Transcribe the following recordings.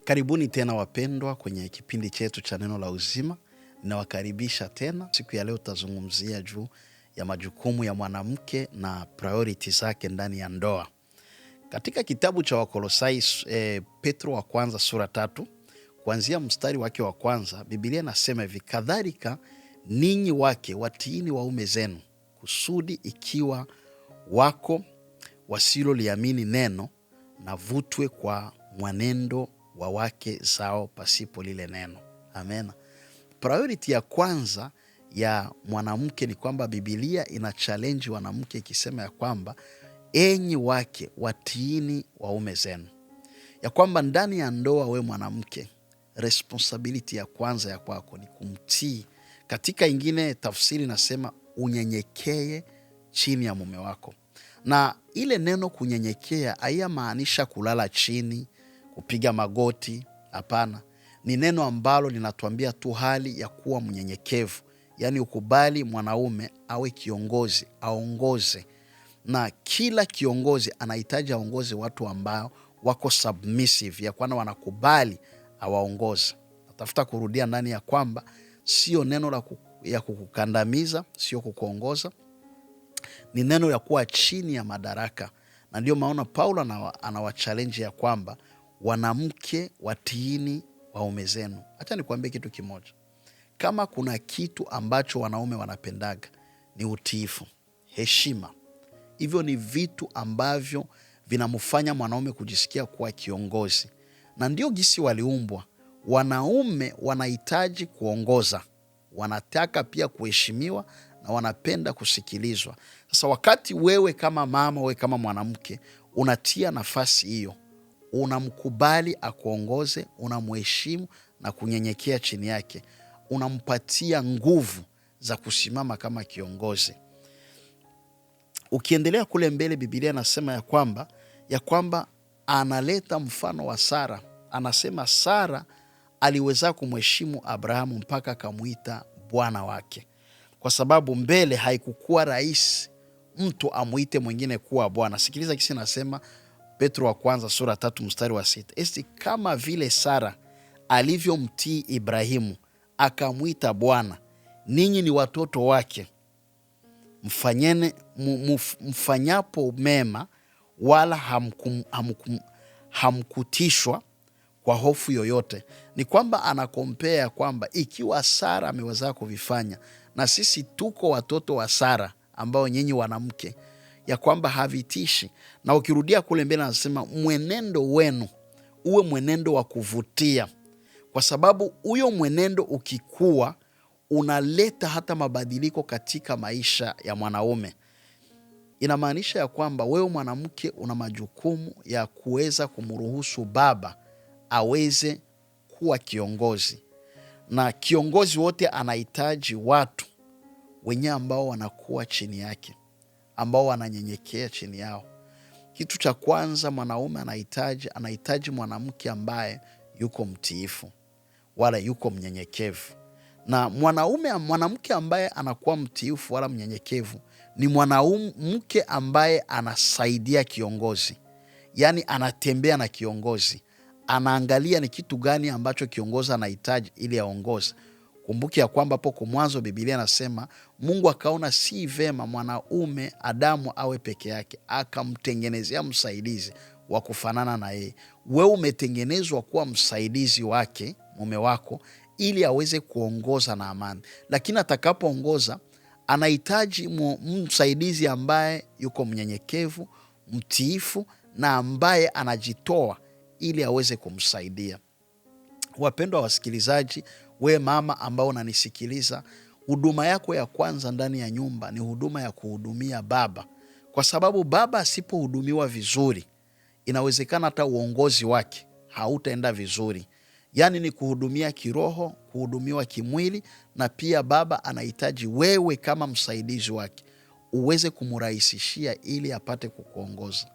Karibuni tena wapendwa kwenye kipindi chetu cha neno la uzima. Ninawakaribisha tena. Siku ya leo tutazungumzia juu ya majukumu ya mwanamke na priority zake ndani ya ndoa. Katika kitabu cha Wakolosai Petro wa kwanza sura 3 kuanzia mstari wake wa kwanza, Biblia inasema hivi: kadhalika ninyi wake watiini waume zenu, kusudi ikiwa wako wasiloliamini neno, na vutwe kwa mwenendo wa wake zao pasipo lile neno. Amen. Priority ya kwanza ya mwanamke ni kwamba Biblia ina challenge wanamke ikisema ya kwamba enyi wake watiini waume zenu, ya kwamba ndani ya ndoa we mwanamke, responsibility ya kwanza ya kwako ni kumtii. Katika ingine tafsiri nasema unyenyekee chini ya mume wako. Na ile neno kunyenyekea haiyamaanisha kulala chini, kupiga magoti. Hapana, ni neno ambalo linatuambia tu hali ya kuwa mnyenyekevu, yaani ukubali mwanaume awe kiongozi, aongoze. Na kila kiongozi anahitaji aongoze watu ambao wako submissive, ya kwamba wanakubali awaongoze. Natafuta kurudia ndani ya kwamba sio neno ya kukukandamiza, sio kukuongoza, ni neno ya kuwa chini ya madaraka. Na ndio maana Paulo anawachallenge ya kwamba wanamke watiini waume zenu. Acha nikwambie kitu kimoja. Kama kuna kitu ambacho wanaume wanapendaga ni utiifu, heshima. Hivyo ni vitu ambavyo vinamfanya mwanaume kujisikia kuwa kiongozi. Na ndio gisi waliumbwa. Wanaume wanahitaji kuongoza, wanataka pia kuheshimiwa na wanapenda kusikilizwa. Sasa wakati wewe kama mama, wewe kama mwanamke unatia nafasi hiyo, unamkubali akuongoze, unamheshimu na kunyenyekea chini yake, unampatia nguvu za kusimama kama kiongozi. Ukiendelea kule mbele, Biblia anasema ya kwamba analeta mfano wa Sara. Anasema Sara aliweza kumheshimu Abrahamu mpaka akamuita bwana wake, kwa sababu mbele haikukuwa rahisi mtu amuite mwingine kuwa bwana. Sikiliza kisi nasema Petro wa kwanza sura 3 mstari wa 6. Esti kama vile Sara alivyomtii Ibrahimu akamuita bwana, ninyi ni watoto wake mfanyapo mema, wala hamkutishwa kwa hofu yoyote. Ni kwamba anakompea kwamba ikiwa Sara ameweza kuvifanya, na sisi tuko watoto wa Sara ambao nyinyi wanamke, ya kwamba havitishi. Na ukirudia kule mbele anasema mwenendo wenu uwe mwenendo wa kuvutia, kwa sababu huyo mwenendo ukikua unaleta hata mabadiliko katika maisha ya mwanaume. Inamaanisha ya kwamba wewe mwanamke una majukumu ya kuweza kumruhusu baba aweze kuwa kiongozi, na kiongozi wote anahitaji watu wenye ambao wanakuwa chini yake, ambao wananyenyekea chini yao. Kitu cha kwanza mwanaume anahitaji mwanamke ambaye yuko mtiifu wala yuko mnyenyekevu. Na mwanamke ambaye anakuwa mtiifu wala mnyenyekevu ni mwanamke ambaye anasaidia kiongozi, yaani anatembea na kiongozi, anaangalia ni kitu gani ambacho kiongozi anahitaji ili aongoze. Kumbuki ya kwamba hapo kwa mwanzo Biblia inasema Mungu akaona si vema mwanaume Adamu awe peke yake, akamtengenezea msaidizi wa kufanana na yeye. Wewe umetengenezwa kuwa msaidizi wake mume wako ili aweze kuongoza na amani. Lakini atakapoongoza anahitaji msaidizi ambaye yuko mnyenyekevu, mtiifu na ambaye anajitoa ili aweze kumsaidia. Wapendwa wasikilizaji, we mama ambao unanisikiliza, huduma yako ya kwanza ndani ya nyumba ni huduma ya kuhudumia baba, kwa sababu baba asipohudumiwa vizuri, inawezekana hata uongozi wake hautaenda vizuri. Yaani ni kuhudumia kiroho, kuhudumiwa kimwili, na pia baba anahitaji wewe kama msaidizi wake uweze kumrahisishia ili apate kukuongoza.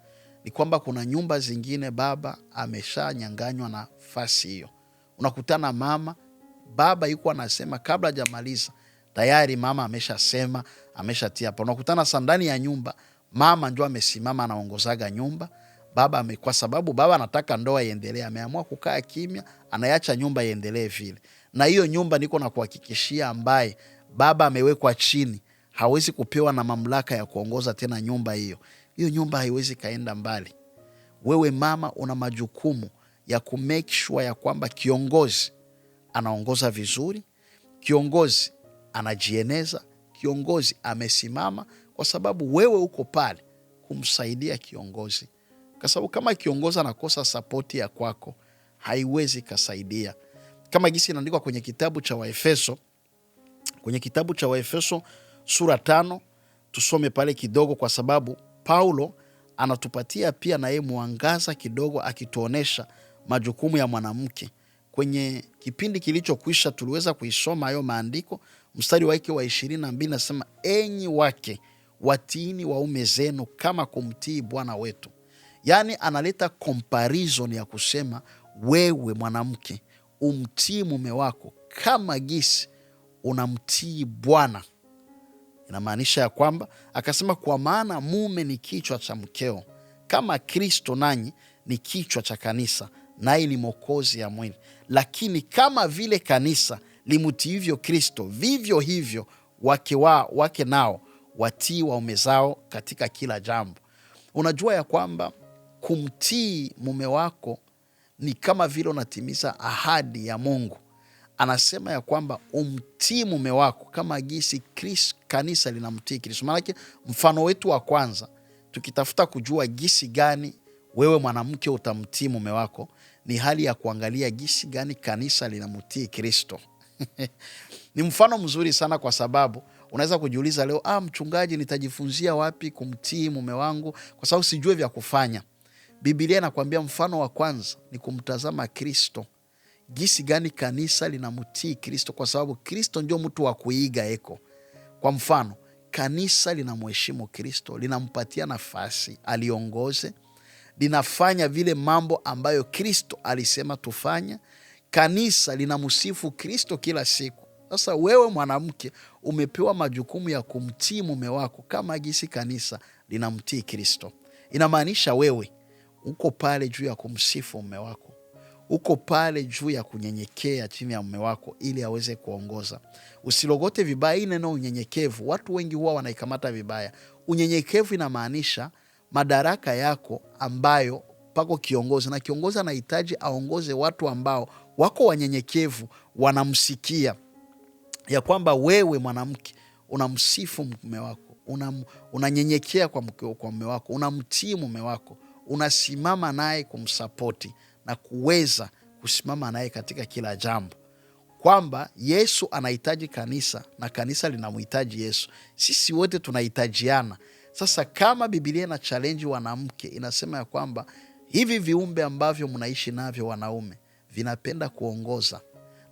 Ni kwamba kuna nyumba zingine baba ameshanyanganywa nafasi hiyo. Unakutana baba yuko anasema kabla hajamaliza tayari mama ameshasema, ameshatia hapa. Unakutana ndani ya nyumba mama ndio amesimama anaongozaga nyumba, kwa sababu baba anataka ndoa iendelee, ameamua kukaa kimya, anaacha nyumba iendelee vile. Na hiyo nyumba niko na kuhakikishia, ambaye baba amewekwa chini, hawezi kupewa na mamlaka ya kuongoza tena nyumba hiyo. Hiyo nyumba haiwezi kaenda mbali. Wewe mama una majukumu ya kumake sure ya kwamba kiongozi anaongoza vizuri, kiongozi anajieneza, kiongozi amesimama, kwa sababu wewe uko pale kumsaidia kiongozi. Kwa sababu kama kiongozi anakosa sapoti ya kwako, haiwezi kasaidia. Kama jinsi inaandikwa kwenye kitabu cha Waefeso sura 5, tusome pale kidogo, kwa sababu Paulo anatupatia pia na yeye mwangaza kidogo, akituonesha majukumu ya mwanamke. Kwenye kipindi kilichokwisha tuliweza kuisoma hayo maandiko. Mstari wake wa 22 nasema, enyi wake watiini waume zenu kama kumtii Bwana wetu. Yaani analeta comparison ya kusema, wewe mwanamke umtii mume wako kama gisi unamtii Bwana. Inamaanisha ya kwamba akasema, kwa maana mume ni kichwa cha mkeo, kama Kristo nanyi ni kichwa cha kanisa, naye ni mwokozi ya mwili. Lakini kama vile kanisa limutiivyo Kristo, vivyo hivyo wake nao watii waume zao katika kila jambo. Unajua ya kwamba kumtii mume wako ni kama vile unatimiza ahadi ya Mungu. Anasema ya kwamba umtii mume wako kama gisi kanisa linamtii Kristo. Maana mfano wetu wa kwanza, tukitafuta kujua gisi gani wewe mwanamke utamtii mume wako, ni hali ya kuangalia gisi gani kanisa linamtii Kristo. Ni mfano mzuri sana, kwa sababu unaweza kujiuliza leo, mchungaji, nitajifunzia wapi kumtii mume wangu kwa sababu sijue vya kufanya? Biblia inakwambia mfano wa kwanza ni kumtazama Kristo. Gisi gani kanisa linamtii Kristo, kwa sababu Kristo ndio mtu wa kuiga eko. Kwa mfano, kanisa linamheshimu Kristo, linampatia nafasi aliongoze, linafanya vile mambo ambayo Kristo alisema tufanya. Kanisa linamsifu Kristo kila siku. Sasa wewe mwanamke umepewa majukumu ya kumtii mume wako kama gisi kanisa linamtii Kristo. Inamaanisha wewe uko pale juu ya kumsifu mume wako, uko pale juu ya kunyenyekea chini ya mume wako ili aweze kuongoza. Usilogote vibaya hii neno unyenyekevu. Watu wengi huwa wanaikamata vibaya. Unyenyekevu inamaanisha madaraka yako ambayo pako kiongozi, na kiongozi anahitaji aongoze watu ambao wako wanyenyekevu, wanamsikia ya kwamba wewe mwanamke unamsifu mume wako, unanyenyekea kwa mume wako, unamtii mume wako, unasimama naye kumsapoti na kuweza kusimama naye katika kila jambo. Kwamba Yesu anahitaji kanisa na kanisa linamhitaji Yesu. Sisi wote tunahitajiana. Sasa kama Biblia ina challenge wanamke, inasema ya kwamba hivi viumbe ambavyo mnaishi navyo wanaume vinapenda kuongoza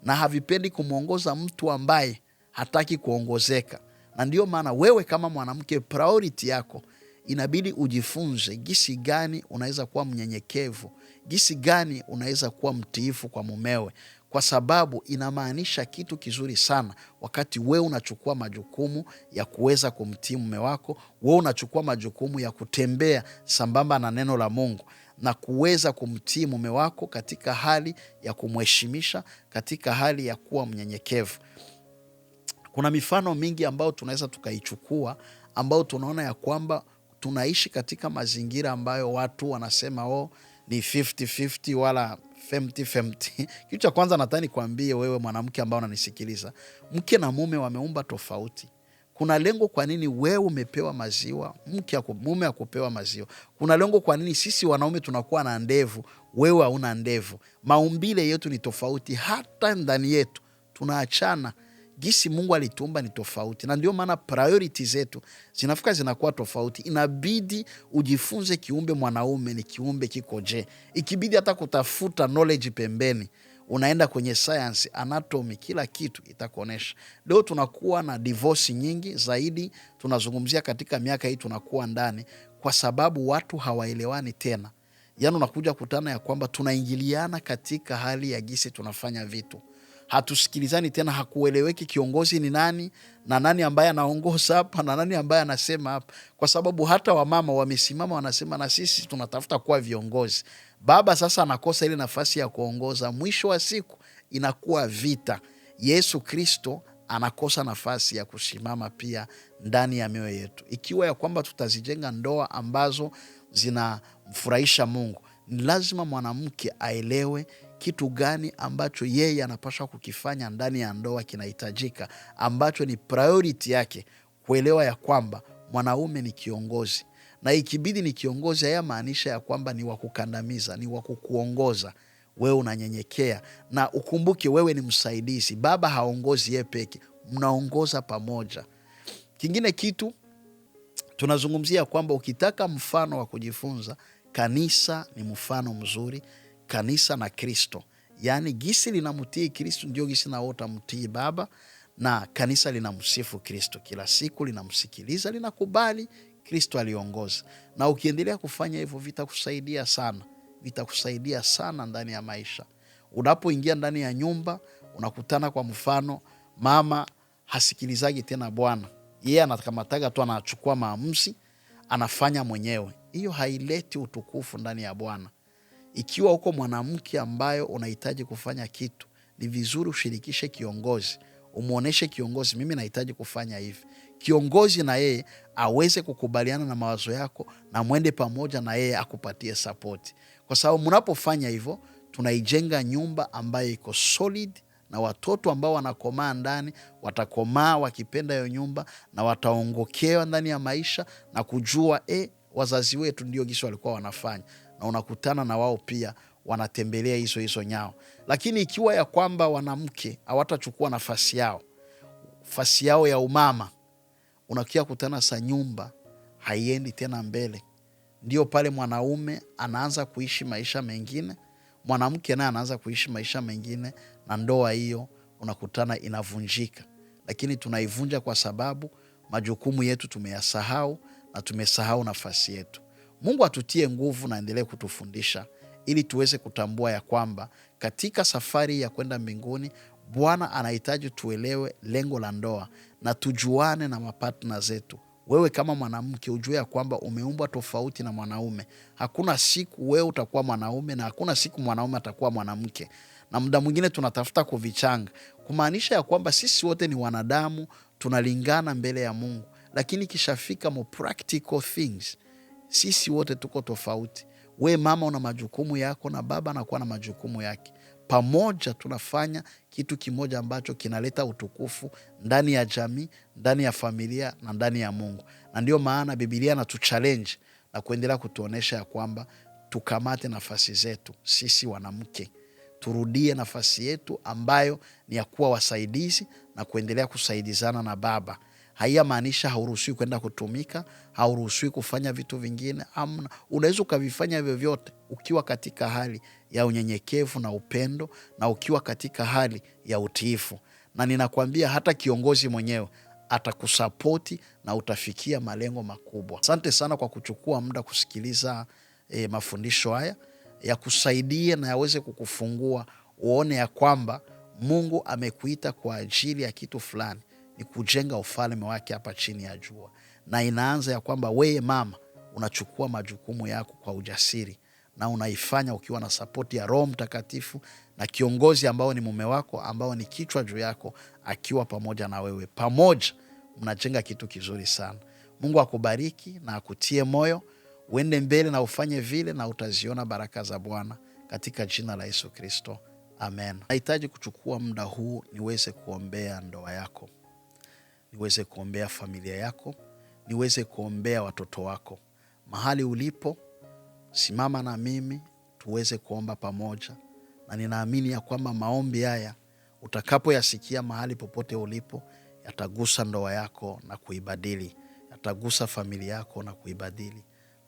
na havipendi kumwongoza mtu ambaye hataki kuongozeka. Na ndio maana wewe kama mwanamke, priority yako inabidi ujifunze gisi gani unaweza kuwa mnyenyekevu, gisi gani unaweza kuwa mtiifu kwa mumewe, kwa sababu inamaanisha kitu kizuri sana wakati wewe unachukua majukumu ya kuweza kumtii mume wako. Wewe unachukua majukumu ya kutembea sambamba na neno la Mungu na kuweza kumtii mume wako katika hali ya kumheshimisha, katika hali ya kuwa mnyenyekevu. Kuna mifano mingi ambayo tunaweza tukaichukua, ambao tunaona ya kwamba tunaishi katika mazingira ambayo watu wanasema ni 50-50 wala 50-50. Kitu cha kwanza nataka nikwambie wewe mwanamke ambao unanisikiliza, mke na mume wameumba tofauti. Kuna lengo kwa nini wewe umepewa maziwa, mume akupewa maziwa. Kuna lengo kwa nini sisi wanaume tunakuwa na ndevu, wewe hauna ndevu. Maumbile yetu ni tofauti, hata ndani yetu tunaachana. Gisi Mungu alituumba ni tofauti, na ndio maana priority zetu zinakuwa tofauti. Inabidi ujifunze kiumbe mwanaume ni kiumbe kikoje. Ikibidi hata kutafuta knowledge pembeni, unaenda kwenye science, anatomy, kila kitu itakuonesha. Leo tunakuwa na divorce nyingi zaidi, tunazungumzia katika miaka hii tunakuwa ndani, kwa sababu watu hawaelewani tena. Yaani unakuja kutana ya kwamba tunaingiliana katika hali ya gisi tunafanya vitu. hatusikilizani tena, hakueleweki kiongozi ni nani na nani ambaye anaongoza hapa na nani ambaye anasema hapa, kwa sababu hata wamama wamesimama wanasema na sisi tunatafuta kuwa viongozi. Baba sasa anakosa ile nafasi ya kuongoza, mwisho wa siku inakuwa vita. Yesu Kristo anakosa nafasi ya kusimama pia ndani ya mioyo yetu. Ikiwa ya kwamba tutazijenga ndoa ambazo zinamfurahisha Mungu, ni lazima mwanamke aelewe kitu gani ambacho yeye anapaswa kukifanya ndani ya ndoa kinahitajika, ambacho ni priority yake. Kuelewa ya kwamba mwanaume ni kiongozi, na ikibidi ni kiongozi, haya maanisha ya kwamba ni wakukandamiza, ni wakukuongoza. Wewe unanyenyekea, na ukumbuke wewe ni msaidizi. Baba haongozi yeye peke, mnaongoza pamoja. Kingine kitu tunazungumzia kwamba ukitaka mfano wa kujifunza, kanisa ni mfano mzuri. Kanisa na Kristo, yaani gisi linamtii Kristo ndio gisi na wote mtii Baba, na kanisa linamsifu Kristo kila siku, linamsikiliza, linakubali Kristo aliongoza. Na ukiendelea kufanya hivyo vitakusaidia sana, vitakusaidia sana ndani ya maisha. Unapoingia ndani ya nyumba unakutana, kwa mfano, mama hasikilizaji tena bwana, yeye anakamataga tu, anachukua maamuzi, anafanya mwenyewe. Hiyo haileti utukufu ndani ya Bwana. Ikiwa uko mwanamke ambayo unahitaji kufanya kitu, ni vizuri ushirikishe kiongozi, umuoneshe kiongozi, mimi nahitaji kufanya hivi. Kiongozi na yeye aweze kukubaliana na mawazo yako, na mwende pamoja na yeye akupatie support. Kwa sababu mnapofanya hivyo, tunaijenga nyumba ambayo iko solid, na watoto ambao wanakomaa ndani watakomaa wakipenda hiyo nyumba, na wataongokewa ndani ya maisha na kujua wazazi wetu ndio gisi walikuwa wanafanya, na unakutana na wao pia wanatembelea hizo nyao. Lakini ikiwa ya kwamba wanamke hawatachukua nafasi yao ya umama, unakia kutana sa nyumba haiendi tena mbele. Ndio pale mwanaume anaanza kuishi maisha mengine, mwanamke naye anaanza kuishi maisha mengine, na ndoa hiyo unakutana inavunjika. Lakini tunaivunja kwa sababu majukumu yetu tumeyasahau, na tumesahau nafasi yetu. Mungu atutie nguvu na endelee kutufundisha ili tuweze kutambua ya kwamba katika safari ya kwenda mbinguni, Bwana anahitaji tuelewe lengo la ndoa na tujuane na mapatna zetu. Wewe kama mwanamke ujue ya kwamba umeumbwa tofauti na mwanaume. Hakuna siku wewe utakuwa mwanaume na hakuna siku mwanaume atakuwa mwanamke. Na muda mwingine tunatafuta kuvichanga, kumaanisha ya kwamba sisi wote ni wanadamu, tunalingana mbele ya Mungu. Lakini kishafika mo practical things, sisi wote tuko tofauti. We mama una majukumu yako, na baba anakuwa na majukumu yake. Pamoja tunafanya kitu kimoja ambacho kinaleta utukufu ndani ya jamii, ndani ya familia na ndani ya Mungu. Na ndio maana Biblia inatuchallenge na kuendelea kutuonesha ya kwamba tukamate nafasi zetu sisi wanamke. Turudie nafasi yetu ambayo ni ya kuwa wasaidizi na kuendelea kusaidizana na baba. Haiyamaanisha hauruhusiwi kwenda kutumika, hauruhusiwi kufanya vitu vingine. Amna, unaweza ukavifanya hivyo vyote ukiwa katika hali ya unyenyekevu na upendo, na ukiwa katika hali ya utiifu. Na ninakwambia hata kiongozi mwenyewe atakusapoti na utafikia malengo makubwa. Asante sana kwa kuchukua muda kusikiliza mafundisho haya, ya kusaidia na yaweze kukufungua uone ya kwamba Mungu amekuita kwa ajili ya kitu fulani, ni kujenga ufalme wake hapa chini ya jua. Na inaanza ya kwamba wewe mama unachukua majukumu yako kwa ujasiri, na unaifanya ukiwa na sapoti ya Roho Mtakatifu na kiongozi ambao ni mume wako, ambao ni kichwa juu yako, akiwa pamoja na wewe. Pamoja mnajenga kitu kizuri sana. Mungu akubariki na akutie moyo, uende mbele na ufanye vile, na utaziona baraka za Bwana katika jina la Yesu Kristo. Amen. Nahitaji kuchukua muda huu niweze kuombea ndoa yako, niweze kuombea familia yako, niweze kuombea watoto wako. Mahali ulipo, simama na mimi tuweze kuomba pamoja, na ninaamini ya kwamba maombi haya utakapoyasikia mahali popote ulipo, yatagusa ndoa yako na kuibadili, yatagusa familia yako na kuibadili.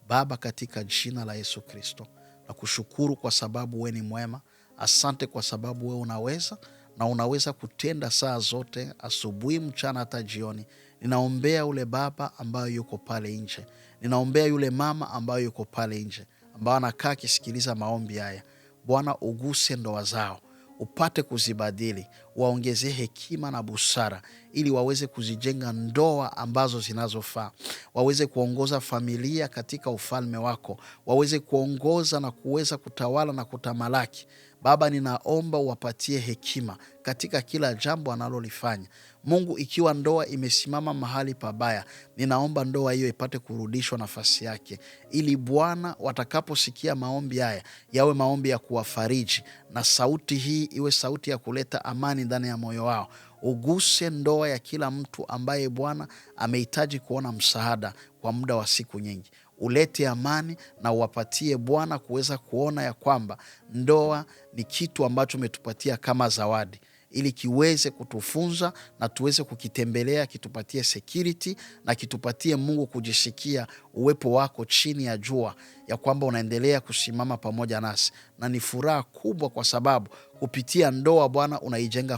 Baba, katika jina la Yesu Kristo, nakushukuru kwa sababu wewe ni mwema. Asante kwa sababu wewe unaweza, na unaweza kutenda saa zote, asubuhi, mchana, hata jioni. Ninaombea ule baba ambayo yuko pale nje, ninaombea yule mama ambayo yuko pale nje, ambayo anakaa akisikiliza maombi haya. Bwana, uguse ndoa zao, upate kuzibadili, waongezee hekima na busara, ili waweze kuzijenga ndoa ambazo zinazofaa, waweze kuongoza familia katika ufalme wako, waweze kuongoza na kuweza kutawala na kutamalaki. Baba, ninaomba uwapatie hekima katika kila jambo analolifanya. Mungu, ikiwa ndoa imesimama mahali pabaya, ninaomba ndoa hiyo ipate kurudishwa nafasi yake, ili Bwana, watakaposikia maombi haya yawe maombi ya kuwafariji, na sauti hii iwe sauti ya kuleta amani ndani ya moyo wao. Uguse ndoa ya kila mtu ambaye Bwana amehitaji kuona msaada kwa muda wa siku nyingi. Ulete amani na uwapatie Bwana kuweza kuona ya kwamba ndoa ni kitu ambacho umetupatia kama zawadi, ili kiweze kutufunza na tuweze kukitembelea, kitupatie security na kitupatie Mungu kujisikia uwepo wako chini ya jua, ya kwamba unaendelea kusimama pamoja nasi. Na ni furaha kubwa kwa sababu kupitia ndoa Bwana unaijenga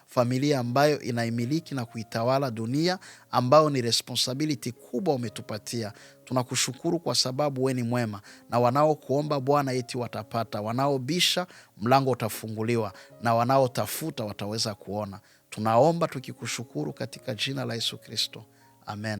familia ambayo inaimiliki na kuitawala dunia, ambayo ni responsibility kubwa umetupatia. Tunakushukuru kwa sababu we ni mwema, na wanaokuomba Bwana eti watapata, wanaobisha mlango utafunguliwa, na wanaotafuta wataweza kuona. Tunaomba tukikushukuru katika jina la Yesu Kristo, amen.